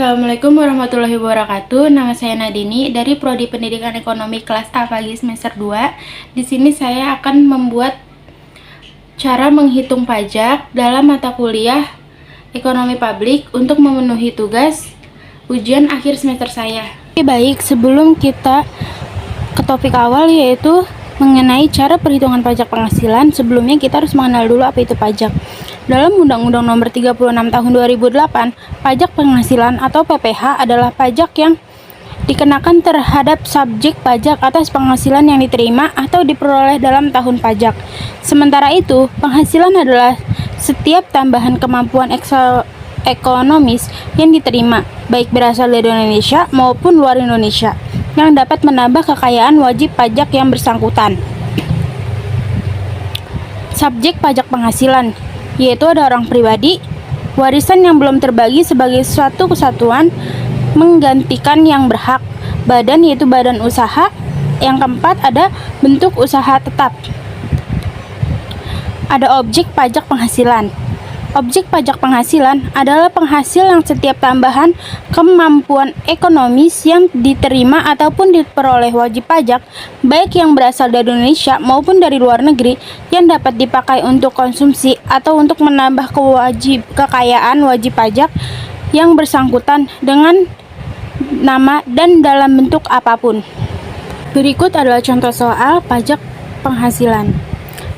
Assalamualaikum warahmatullahi wabarakatuh. Nama saya Nadini dari Prodi Pendidikan Ekonomi kelas A pagi semester 2. Di sini saya akan membuat cara menghitung pajak dalam mata kuliah Ekonomi Publik untuk memenuhi tugas ujian akhir semester saya. Baik, sebelum kita ke topik awal yaitu mengenai cara perhitungan pajak penghasilan, sebelumnya kita harus mengenal dulu apa itu pajak. Dalam Undang-Undang Nomor 36 Tahun 2008, pajak penghasilan atau PPh adalah pajak yang dikenakan terhadap subjek pajak atas penghasilan yang diterima atau diperoleh dalam tahun pajak. Sementara itu, penghasilan adalah setiap tambahan kemampuan ekonomis yang diterima, baik berasal dari Indonesia maupun luar Indonesia, yang dapat menambah kekayaan wajib pajak yang bersangkutan. Subjek pajak penghasilan yaitu ada orang pribadi, warisan yang belum terbagi sebagai suatu kesatuan menggantikan yang berhak, badan yaitu badan usaha, yang keempat ada bentuk usaha tetap. Ada objek pajak penghasilan. Objek pajak penghasilan adalah penghasil yang setiap tambahan kemampuan ekonomis yang diterima ataupun diperoleh wajib pajak, baik yang berasal dari Indonesia maupun dari luar negeri, yang dapat dipakai untuk konsumsi atau untuk menambah kekayaan wajib pajak yang bersangkutan dengan nama dan dalam bentuk apapun. Berikut adalah contoh soal pajak penghasilan.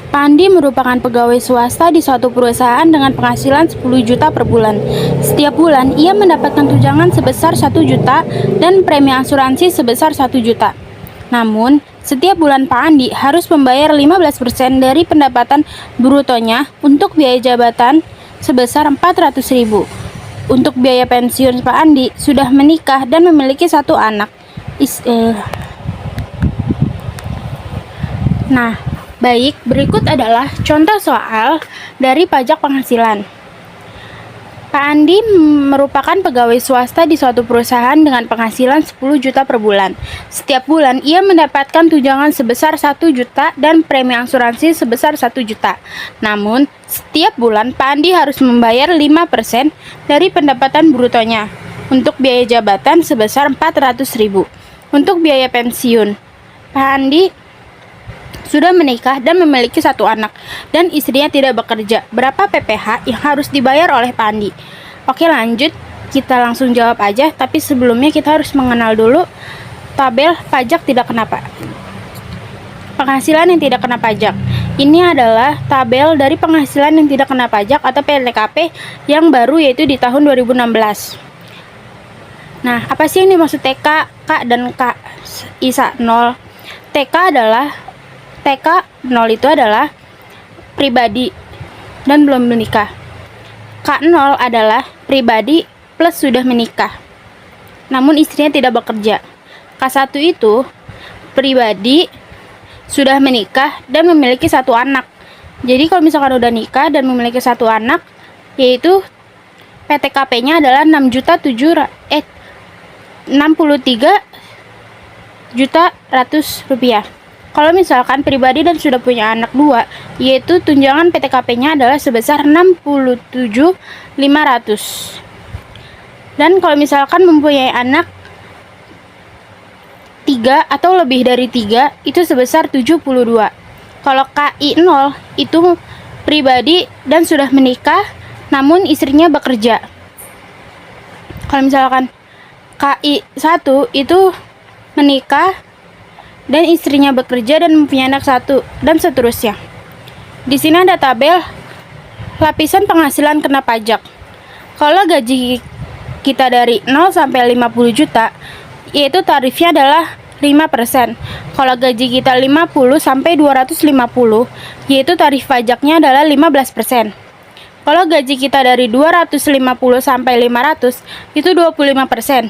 Pandi merupakan pegawai swasta di suatu perusahaan dengan penghasilan 10 juta per bulan. Setiap bulan, ia mendapatkan tunjangan sebesar 1 juta dan premi asuransi sebesar 1 juta. Namun, setiap bulan Pak Andi harus membayar 15% dari pendapatan brutonya untuk biaya jabatan sebesar 400.000. Untuk biaya pensiun Pak Andi sudah menikah dan memiliki 1 anak. Baik, berikut adalah contoh soal dari pajak penghasilan. Pak Andi merupakan pegawai swasta di suatu perusahaan dengan penghasilan 10 juta per bulan. Setiap bulan, ia mendapatkan tunjangan sebesar 1 juta dan premi asuransi sebesar 1 juta. Namun, setiap bulan Pak Andi harus membayar 5% dari pendapatan brutonya untuk biaya jabatan sebesar 400.000. Untuk biaya pensiun, Pak Andi sudah menikah dan memiliki 1 anak, dan istrinya tidak bekerja. Berapa PPh yang harus dibayar oleh Pak Andi? Oke, lanjut, kita langsung jawab aja. Tapi sebelumnya kita harus mengenal dulu tabel pajak tidak kena penghasilan yang tidak kena pajak. Ini adalah tabel dari penghasilan yang tidak kena pajak atau PTKP yang baru, yaitu di tahun 2016. Nah, apa sih yang dimaksud TK, K, dan K? ISA 0. TK 0 itu adalah pribadi dan belum menikah. K0 adalah pribadi plus sudah menikah, namun istrinya tidak bekerja. K1 itu pribadi, sudah menikah, dan memiliki 1 anak. Jadi kalau misalkan udah nikah dan memiliki 1 anak, yaitu PTKP-nya adalah 63.100 rupiah. Kalau misalkan pribadi dan sudah punya anak 2, yaitu tunjangan PTKP-nya adalah sebesar 67.500. Dan kalau misalkan mempunyai anak 3 atau lebih dari 3, itu sebesar 72. Kalau KI0 itu pribadi dan sudah menikah, namun istrinya bekerja. Kalau misalkan KI1 itu menikah dan istrinya bekerja dan mempunyai anak 1, dan seterusnya. Di sini ada tabel lapisan penghasilan kena pajak. Kalau gaji kita dari 0 sampai 50 juta, yaitu tarifnya adalah 5%. Kalau gaji kita 50 sampai 250, yaitu tarif pajaknya adalah 15%. Kalau gaji kita dari 250 sampai 500, itu 25%.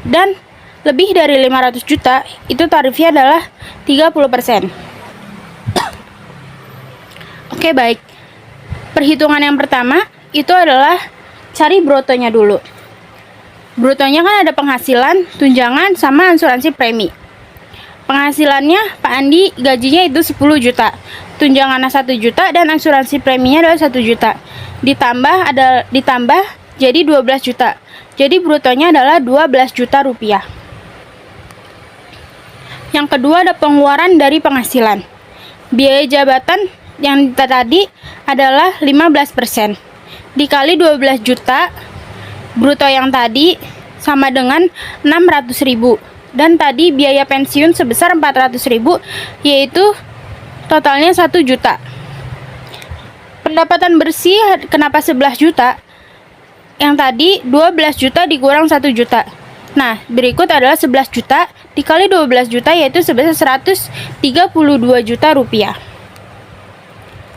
Dan lebih dari 500 juta, itu tarifnya adalah 30%. Oke, baik. Perhitungan yang pertama itu adalah cari brutonya dulu. Brutonya kan ada penghasilan, tunjangan, sama asuransi premi. Penghasilannya Pak Andi gajinya itu 10 juta. Tunjangannya 1 juta dan asuransi preminya adalah 1 juta. Ditambah jadi 12 juta. Jadi brutonya adalah 12 juta rupiah. Yang kedua ada pengeluaran dari penghasilan. Biaya jabatan yang tadi adalah 15%. Dikali 12 juta bruto yang tadi sama dengan 600.000. Dan tadi biaya pensiun sebesar 400.000, yaitu totalnya 1 juta. Pendapatan bersih kenapa 11 juta? Yang tadi 12 juta dikurang 1 juta. Nah, berikut adalah 11 juta dikali 12 juta, yaitu sebesar 132 juta rupiah.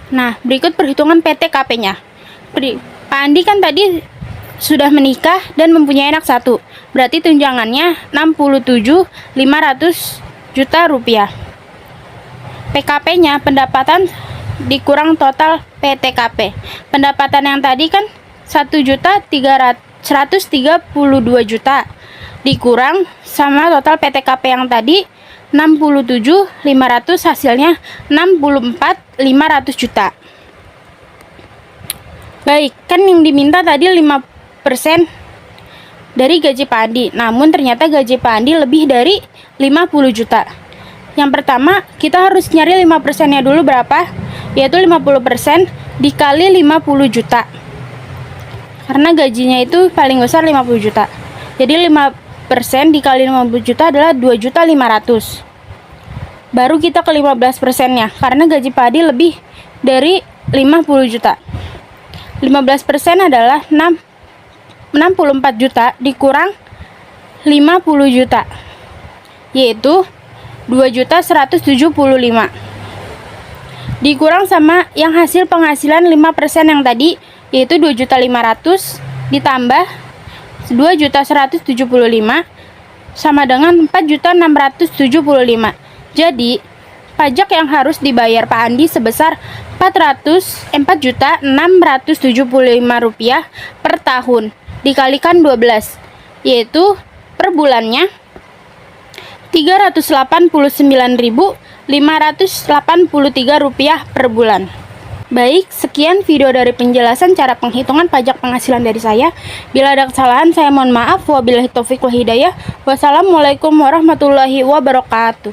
Nah, berikut perhitungan PTKP-nya. Pak Andi kan tadi sudah menikah dan mempunyai anak 1. Berarti tunjangannya 67.500 juta rupiah. PKP-nya pendapatan dikurang total PTKP. Pendapatan yang tadi kan 1.132 juta dikurang sama total PTKP yang tadi 67.500, hasilnya 64.500 juta. Baik, kan yang diminta tadi 5% dari gaji Pak Andi. Namun ternyata gaji Pak Andi lebih dari 50 juta. Yang pertama, kita harus nyari 5%-nya dulu berapa? Yaitu 50% dikali 50 juta. Karena gajinya itu paling besar 50 juta. Jadi 5% dikali 50 juta adalah 2.500.000. Baru kita ke 15%-nya, karena gaji Pak Andi lebih dari 50 juta. 15% adalah 64 juta dikurang 50 juta, yaitu 2.175.000. Dikurang sama yang hasil penghasilan 5% yang tadi, yaitu 2.500.000 ditambah 2.175.000 sama dengan 4.675.000. Jadi pajak yang harus dibayar Pak Andi sebesar 4.675.000 rupiah per tahun dikalikan 12, yaitu per bulannya 389.583 rupiah per bulan. Baik, sekian video dari penjelasan cara penghitungan pajak penghasilan dari saya. Bila ada kesalahan, saya mohon maaf. Wabillahi taufiq wal hidayah. Wassalamualaikum warahmatullahi wabarakatuh.